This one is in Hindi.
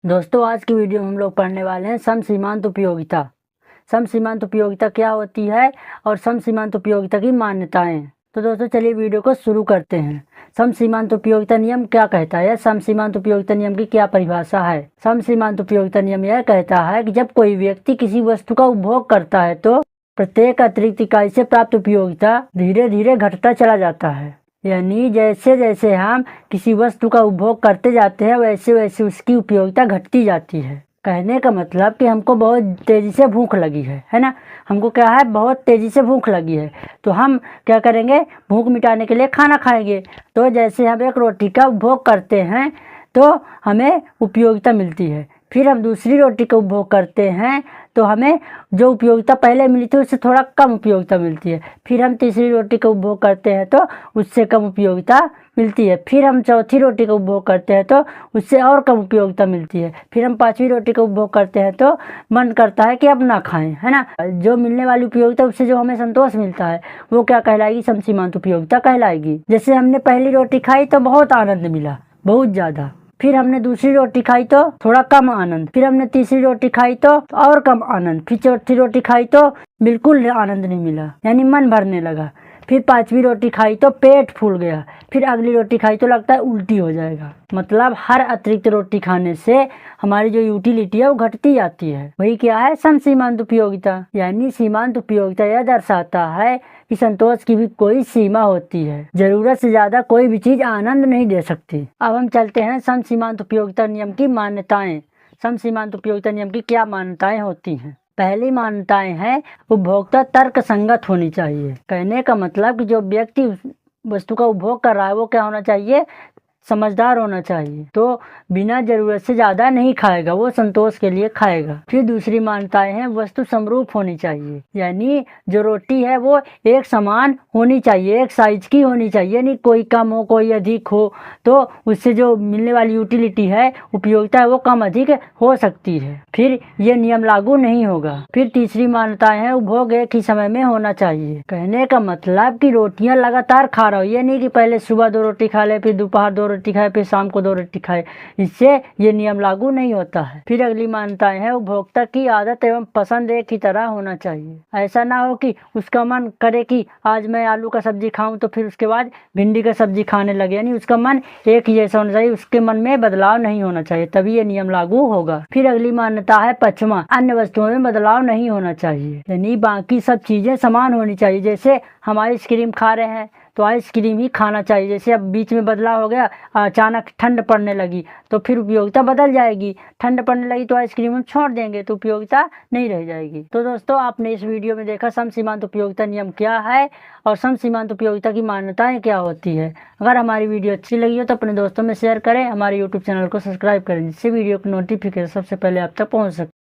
दोस्तों आज की वीडियो में हम लोग पढ़ने वाले हैं समसीमांत उपयोगिता। समसीमांत उपयोगिता क्या होती है और समसीमांत उपयोगिता की मान्यताएं। तो दोस्तों चलिए वीडियो को शुरू करते हैं। समसीमांत उपयोगिता नियम क्या कहता है? समसीमांत उपयोगिता नियम की क्या परिभाषा है? समसीमांत उपयोगिता नियम यह कहता है कि जब कोई व्यक्ति किसी वस्तु का उपभोग करता है तो प्रत्येक अतिरिक्त इकाई से प्राप्त उपयोगिता धीरे धीरे घटता चला जाता है। यानी जैसे जैसे हम किसी वस्तु का उपभोग करते जाते हैं वैसे वैसे उसकी उपयोगिता घटती जाती है। कहने का मतलब कि हमको बहुत तेज़ी से भूख लगी है ना। हमको क्या है, बहुत तेज़ी से भूख लगी है तो हम क्या करेंगे, भूख मिटाने के लिए खाना खाएंगे। तो जैसे हम एक रोटी का उपभोग करते हैं तो हमें उपयोगिता मिलती है। फिर हम दूसरी रोटी का उपभोग करते हैं तो हमें जो उपयोगिता पहले मिली थी उससे थोड़ा कम उपयोगिता मिलती है। फिर हम तीसरी रोटी का उपभोग करते हैं तो उससे कम उपयोगिता मिलती है। फिर हम चौथी रोटी का उपभोग करते हैं तो उससे और कम उपयोगिता मिलती है। फिर हम पांचवी रोटी का उपभोग करते हैं तो मन करता है कि अब ना खाएं, है ना। जो मिलने वाली उपयोगिता उससे जो हमें संतोष मिलता है वो क्या कहलाएगी? समसीमांत उपयोगिता कहलाएगी। जैसे हमने पहली रोटी खाई तो बहुत आनंद मिला, बहुत ज़्यादा। फिर हमने दूसरी रोटी खाई तो थोड़ा कम आनंद। फिर हमने तीसरी रोटी खाई तो और कम आनंद। फिर चौथी रोटी खाई तो बिल्कुल आनंद नहीं मिला, यानी मन भरने लगा। फिर पांचवी रोटी खाई तो पेट फूल गया। फिर अगली रोटी खाई तो लगता है उल्टी हो जाएगा। मतलब हर अतिरिक्त रोटी खाने से हमारी जो यूटिलिटी है वो घटती जाती है। वही क्या है? समसीमांत उपयोगिता। यानी सीमांत उपयोगिता यह दर्शाता है कि संतोष की भी कोई सीमा होती है। जरूरत से ज्यादा कोई भी चीज आनंद नहीं दे सकती। अब हम चलते हैं समसीमांत उपयोगिता नियम की मान्यताएं। समसीमांत उपयोगिता नियम की क्या मान्यताएं होती हैं? पहली मान्यताएं हैं उपभोक्ता तर्क संगत होनी चाहिए। कहने का मतलब कि जो व्यक्ति वस्तु का उपभोग कर रहा है वो क्या होना चाहिए? समझदार होना चाहिए। तो बिना जरूरत से ज़्यादा नहीं खाएगा, वो संतोष के लिए खाएगा। फिर दूसरी मान्यताएं हैं वस्तु समरूप होनी चाहिए। यानी जो रोटी है वो एक समान होनी चाहिए, एक साइज की होनी चाहिए, नहीं कोई कम हो कोई अधिक हो तो उससे जो मिलने वाली यूटिलिटी है, उपयोगिता है, वो कम अधिक हो सकती है। फिर ये नियम लागू नहीं होगा। फिर तीसरी मान्यताएं हैं उपभोग एक ही समय में होना चाहिए। कहने का मतलब कि रोटियां लगातार खा रहा हो, ये नहीं कि पहले सुबह 2 रोटी खा ले, फिर दोपहर 2 रोटी खाए, फिर शाम को 2 रोटी खाए, इससे ये नियम लागू नहीं होता है। फिर अगली मान्यताएं है उपभोक्ता की आदत एवं पसंद एक ही तरह होना चाहिए। ऐसा ना हो कि उसका मन करे कि आज मैं आलू का सब्जी खाऊं तो फिर उसके बाद भिंडी का सब्जी खाने लगे, यानी उसका मन एक ही जैसा होना चाहिए, उसके मन में बदलाव नहीं होना चाहिए, तभी ये नियम लागू होगा। फिर अगली मान्यता है पचमा, अन्य वस्तुओं में बदलाव नहीं होना चाहिए, यानी बाकी सब चीजें समान होनी चाहिए। जैसे हम आइसक्रीम खा रहे हैं तो आइसक्रीम ही खाना चाहिए। जैसे अब बीच में बदलाव हो गया, अचानक ठंड पड़ने लगी तो फिर उपयोगिता बदल जाएगी। ठंड पड़ने लगी तो आइसक्रीम हम छोड़ देंगे तो उपयोगिता नहीं रह जाएगी। तो दोस्तों आपने इस वीडियो में देखा समसीमांत उपयोगिता नियम क्या है और समसीमांत उपयोगिता की मान्यताएं क्या होती है। अगर हमारी वीडियो अच्छी लगी हो तो अपने दोस्तों में शेयर करें, हमारे यूट्यूब चैनल को सब्सक्राइब करें जिससे वीडियो की नोटिफिकेशन सबसे पहले आप तक पहुँच सके।